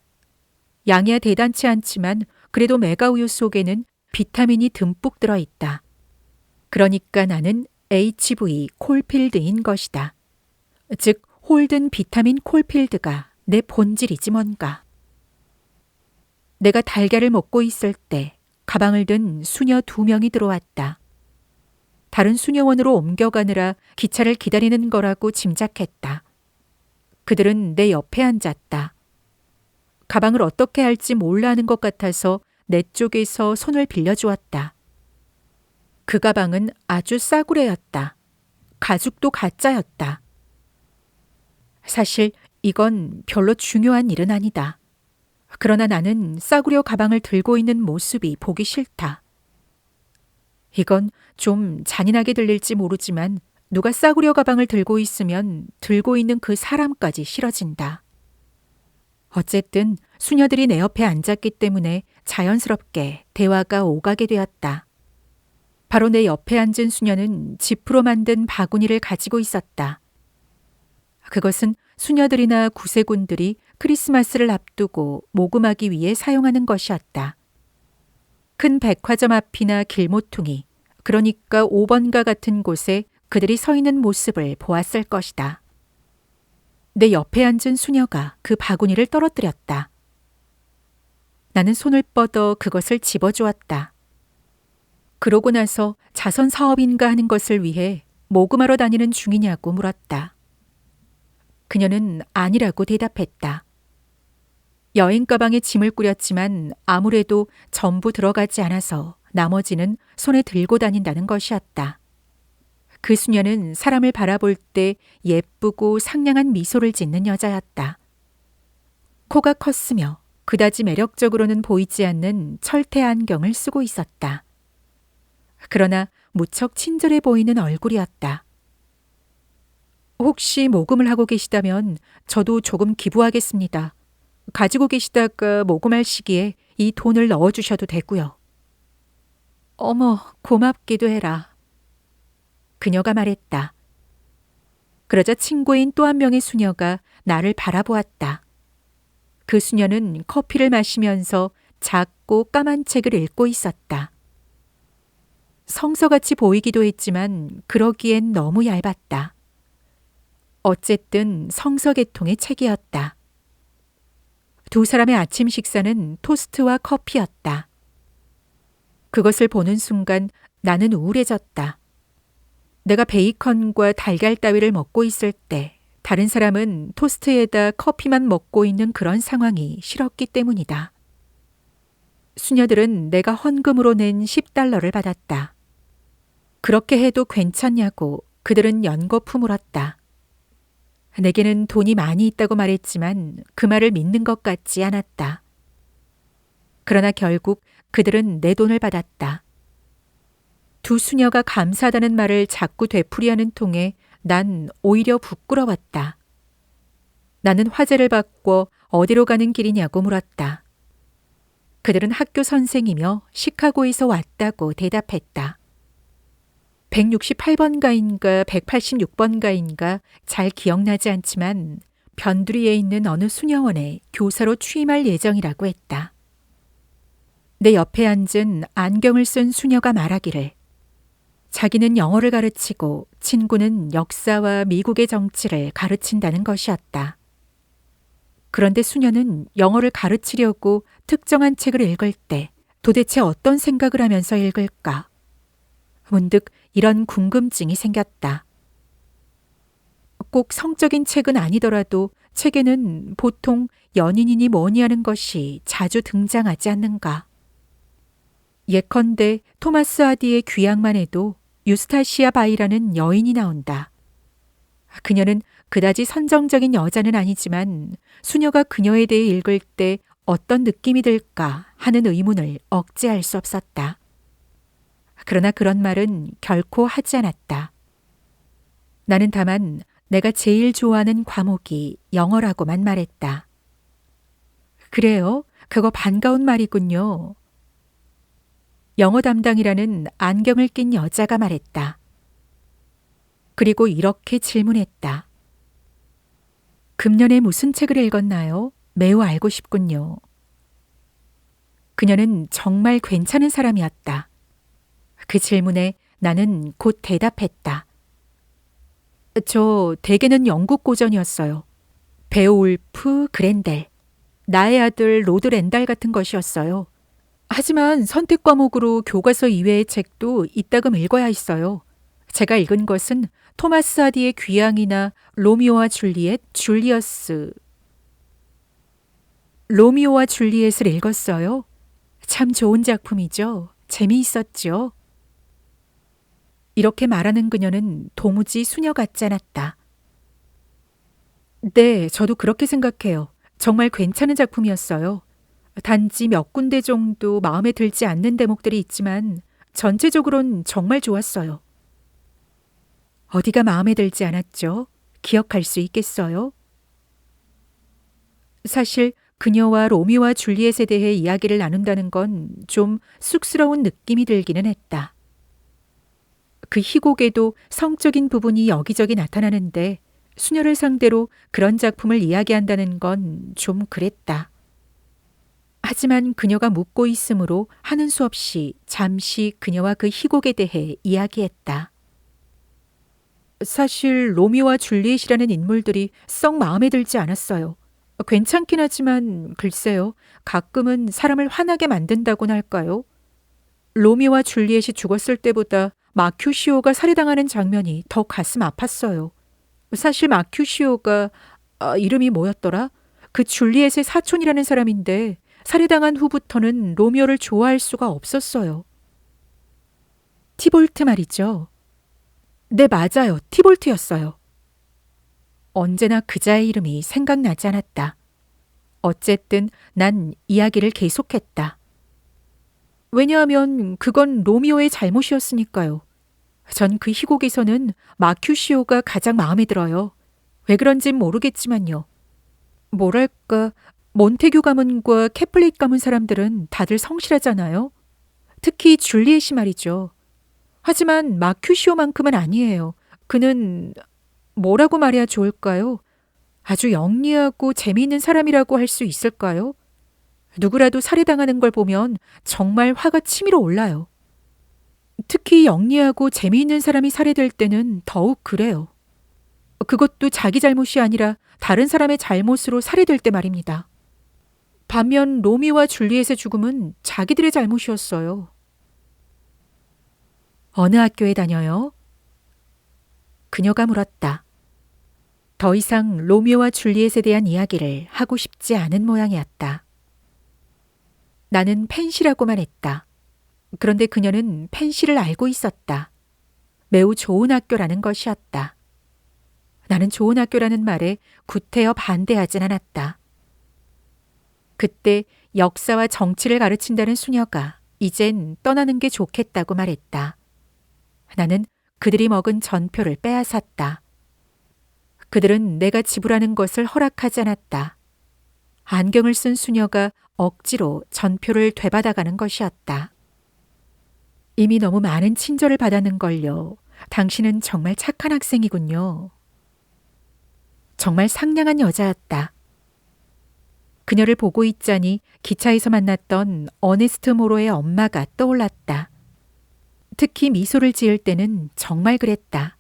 양이야 대단치 않지만 그래도 메가 우유 속에는 비타민이 듬뿍 들어있다. 그러니까 나는 HV 콜필드인 것이다. 즉 홀든 비타민 콜필드가 내 본질이지 뭔가. 내가 달걀을 먹고 있을 때 가방을 든 수녀 2명이 들어왔다. 다른 수녀원으로 옮겨가느라 기차를 기다리는 거라고 짐작했다. 그들은 내 옆에 앉았다. 가방을 어떻게 할지 몰라 하는 것 같아서 내 쪽에서 손을 빌려주었다. 그 가방은 아주 싸구려였다. 가죽도 가짜였다. 사실 이건 별로 중요한 일은 아니다. 그러나 나는 싸구려 가방을 들고 있는 모습이 보기 싫다. 이건 좀 잔인하게 들릴지 모르지만 누가 싸구려 가방을 들고 있으면 들고 있는 그 사람까지 싫어진다. 어쨌든 수녀들이 내 옆에 앉았기 때문에 자연스럽게 대화가 오가게 되었다. 바로 내 옆에 앉은 수녀는 지프로 만든 바구니를 가지고 있었다. 그것은 수녀들이나 구세군들이 크리스마스를 앞두고 모금하기 위해 사용하는 것이었다. 큰 백화점 앞이나 길모퉁이, 그러니까 5번가 같은 곳에 그들이 서 있는 모습을 보았을 것이다. 내 옆에 앉은 수녀가 그 바구니를 떨어뜨렸다. 나는 손을 뻗어 그것을 집어주었다. 그러고 나서 자선 사업인가 하는 것을 위해 모금하러 다니는 중이냐고 물었다. 그녀는 아니라고 대답했다. 여행 가방에 짐을 꾸렸지만 아무래도 전부 들어가지 않아서 나머지는 손에 들고 다닌다는 것이었다. 그 수녀는 사람을 바라볼 때 예쁘고 상냥한 미소를 짓는 여자였다. 코가 컸으며 그다지 매력적으로는 보이지 않는 철퇴 안경을 쓰고 있었다. 그러나 무척 친절해 보이는 얼굴이었다. 혹시 모금을 하고 계시다면 저도 조금 기부하겠습니다. 가지고 계시다가 모금할 시기에 이 돈을 넣어주셔도 되고요. 어머, 고맙기도 해라. 그녀가 말했다. 그러자 친구인 또 한 명의 수녀가 나를 바라보았다. 그 수녀는 커피를 마시면서 작고 까만 책을 읽고 있었다. 성서같이 보이기도 했지만 그러기엔 너무 얇았다. 어쨌든 성서 계통의 책이었다. 두 사람의 아침 식사는 토스트와 커피였다. 그것을 보는 순간 나는 우울해졌다. 내가 베이컨과 달걀 따위를 먹고 있을 때 다른 사람은 토스트에다 커피만 먹고 있는 그런 상황이 싫었기 때문이다. 수녀들은 내가 헌금으로 낸 $10를 받았다. 그렇게 해도 괜찮냐고 그들은 연거푸 물었다. 내게는 돈이 많이 있다고 말했지만 그 말을 믿는 것 같지 않았다. 그러나 결국 그들은 내 돈을 받았다. 두 수녀가 감사하다는 말을 자꾸 되풀이하는 통에 난 오히려 부끄러웠다. 나는 화제를 바꿔 어디로 가는 길이냐고 물었다. 그들은 학교 선생이며 시카고에서 왔다고 대답했다. 168번가인가 186번가인가 잘 기억나지 않지만 변두리에 있는 어느 수녀원에 교사로 취임할 예정이라고 했다. 내 옆에 앉은 안경을 쓴 수녀가 말하기를 자기는 영어를 가르치고 친구는 역사와 미국의 정치를 가르친다는 것이었다. 그런데 수녀는 영어를 가르치려고 특정한 책을 읽을 때 도대체 어떤 생각을 하면서 읽을까? 문득 이런 궁금증이 생겼다. 꼭 성적인 책은 아니더라도 책에는 보통 연인이니 뭐니 하는 것이 자주 등장하지 않는가? 예컨대 토마스 하디의 귀향만 해도 유스타시아 바이라는 여인이 나온다. 그녀는 그다지 선정적인 여자는 아니지만 수녀가 그녀에 대해 읽을 때 어떤 느낌이 들까 하는 의문을 억제할 수 없었다. 그러나 그런 말은 결코 하지 않았다. 나는 다만 내가 제일 좋아하는 과목이 영어라고만 말했다. 그래요? 그거 반가운 말이군요. 영어 담당이라는 안경을 낀 여자가 말했다. 그리고 이렇게 질문했다. 금년에 무슨 책을 읽었나요? 매우 알고 싶군요. 그녀는 정말 괜찮은 사람이었다. 그 질문에 나는 곧 대답했다. 저 대개는 영국 고전이었어요. 베오울프, 그렌델, 나의 아들 로드 렌달 같은 것이었어요. 하지만 선택 과목으로 교과서 이외의 책도 이따금 읽어야 했어요. 제가 읽은 것은 토마스 하디의 귀향이나 로미오와 줄리엣, 로미오와 줄리엣을 읽었어요. 참 좋은 작품이죠. 재미있었죠. 이렇게 말하는 그녀는 도무지 수녀 같지 않았다. 네, 저도 그렇게 생각해요. 정말 괜찮은 작품이었어요. 단지 몇 군데 정도 마음에 들지 않는 대목들이 있지만 전체적으로는 정말 좋았어요. 어디가 마음에 들지 않았죠? 기억할 수 있겠어요? 사실 그녀와 로미오와 줄리엣에 대해 이야기를 나눈다는 건 좀 쑥스러운 느낌이 들기는 했다. 그 희곡에도 성적인 부분이 여기저기 나타나는데 수녀를 상대로 그런 작품을 이야기한다는 건 좀 그랬다. 하지만 그녀가 묻고 있으므로 하는 수 없이 잠시 그녀와 그 희곡에 대해 이야기했다. 사실 로미오와 줄리엣이라는 인물들이 썩 마음에 들지 않았어요. 괜찮긴 하지만 글쎄요, 가끔은 사람을 화나게 만든다고나 할까요? 로미오와 줄리엣이 죽었을 때보다 마큐시오가 살해당하는 장면이 더 가슴 아팠어요. 사실 마큐시오가 이름이 뭐였더라? 그 줄리엣의 사촌이라는 사람인데 살해당한 후부터는 로미오를 좋아할 수가 없었어요. 티볼트 말이죠. 네, 맞아요. 티볼트였어요. 언제나 그자의 이름이 생각나지 않았다. 어쨌든 난 이야기를 계속했다. 왜냐하면 그건 로미오의 잘못이었으니까요. 전 그 희곡에서는 마큐시오가 가장 마음에 들어요. 왜 그런진 모르겠지만요. 뭐랄까, 몬테규 가문과 캐플릿 가문 사람들은 다들 성실하잖아요. 특히 줄리엣이 말이죠. 하지만 마큐시오만큼은 아니에요. 그는 뭐라고 말해야 좋을까요? 아주 영리하고 재미있는 사람이라고 할 수 있을까요? 누구라도 살해당하는 걸 보면 정말 화가 치밀어 올라요. 특히 영리하고 재미있는 사람이 살해될 때는 더욱 그래요. 그것도 자기 잘못이 아니라 다른 사람의 잘못으로 살해될 때 말입니다. 반면 로미오와 줄리엣의 죽음은 자기들의 잘못이었어요. 어느 학교에 다녀요? 그녀가 물었다. 더 이상 로미오와 줄리엣에 대한 이야기를 하고 싶지 않은 모양이었다. 나는 펜시라고만 했다. 그런데 그녀는 펜시를 알고 있었다. 매우 좋은 학교라는 것이었다. 나는 좋은 학교라는 말에 구태여 반대하진 않았다. 그때 역사와 정치를 가르친다는 수녀가 이젠 떠나는 게 좋겠다고 말했다. 나는 그들이 먹은 전표를 빼앗았다. 그들은 내가 지불하는 것을 허락하지 않았다. 안경을 쓴 수녀가 억지로 전표를 되받아가는 것이었다. 이미 너무 많은 친절을 받았는걸요. 당신은 정말 착한 학생이군요. 정말 상냥한 여자였다. 그녀를 보고 있자니 기차에서 만났던 어네스트 모로의 엄마가 떠올랐다. 특히 미소를 지을 때는 정말 그랬다.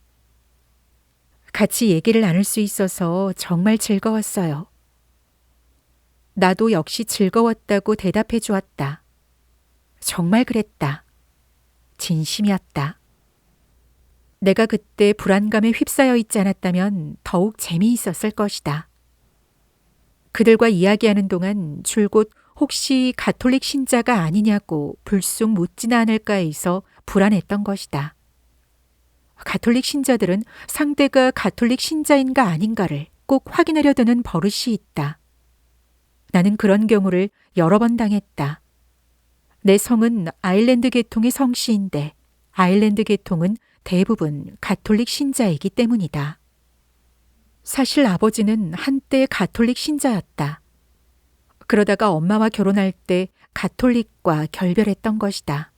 같이 얘기를 나눌 수 있어서 정말 즐거웠어요. 나도 역시 즐거웠다고 대답해 주었다. 정말 그랬다. 진심이었다. 내가 그때 불안감에 휩싸여 있지 않았다면 더욱 재미있었을 것이다. 그들과 이야기하는 동안 줄곧 혹시 가톨릭 신자가 아니냐고 불쑥 묻지는 않을까 해서 불안했던 것이다. 가톨릭 신자들은 상대가 가톨릭 신자인가 아닌가를 꼭 확인하려 드는 버릇이 있다. 나는 그런 경우를 여러 번 당했다. 내 성은 아일랜드 계통의 성씨인데 아일랜드 계통은 대부분 가톨릭 신자이기 때문이다. 사실 아버지는 한때 가톨릭 신자였다. 그러다가 엄마와 결혼할 때 가톨릭과 결별했던 것이다.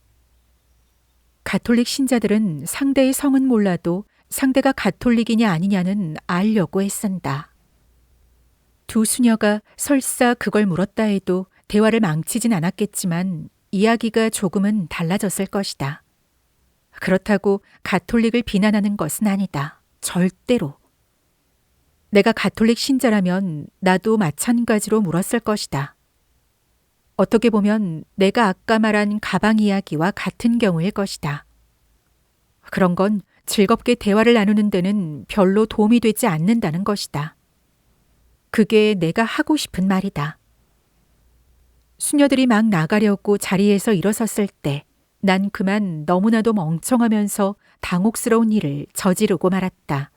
가톨릭 신자들은 상대의 성은 몰라도 상대가 가톨릭이냐 아니냐는 알려고 애쓴다. 두 수녀가 설사 그걸 물었다 해도 대화를 망치진 않았겠지만 이야기가 조금은 달라졌을 것이다. 그렇다고 가톨릭을 비난하는 것은 아니다. 절대로. 내가 가톨릭 신자라면 나도 마찬가지로 물었을 것이다. 어떻게 보면 내가 아까 말한 가방 이야기와 같은 경우일 것이다. 그런 건 즐겁게 대화를 나누는 데는 별로 도움이 되지 않는다는 것이다. 그게 내가 하고 싶은 말이다. 수녀들이 막 나가려고 자리에서 일어섰을 때 난 그만 너무나도 멍청하면서 당혹스러운 일을 저지르고 말았다.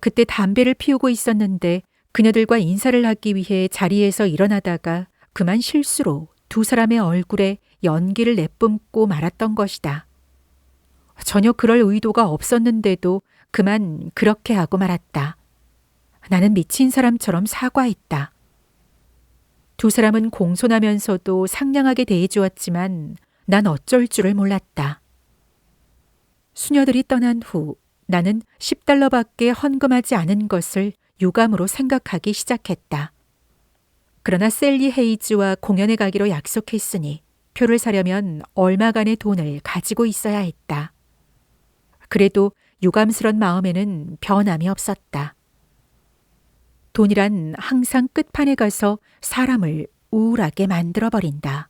그때 담배를 피우고 있었는데 그녀들과 인사를 하기 위해 자리에서 일어나다가 그만 실수로 두 사람의 얼굴에 연기를 내뿜고 말았던 것이다. 전혀 그럴 의도가 없었는데도 그만 그렇게 하고 말았다. 나는 미친 사람처럼 사과했다. 두 사람은 공손하면서도 상냥하게 대해주었지만 난 어쩔 줄을 몰랐다. 수녀들이 떠난 후 나는 10달러밖에 헌금하지 않은 것을 유감으로 생각하기 시작했다. 그러나 셀리 헤이즈와 공연에 가기로 약속했으니 표를 사려면 얼마간의 돈을 가지고 있어야 했다. 그래도 유감스런 마음에는 변함이 없었다. 돈이란 항상 끝판에 가서 사람을 우울하게 만들어버린다.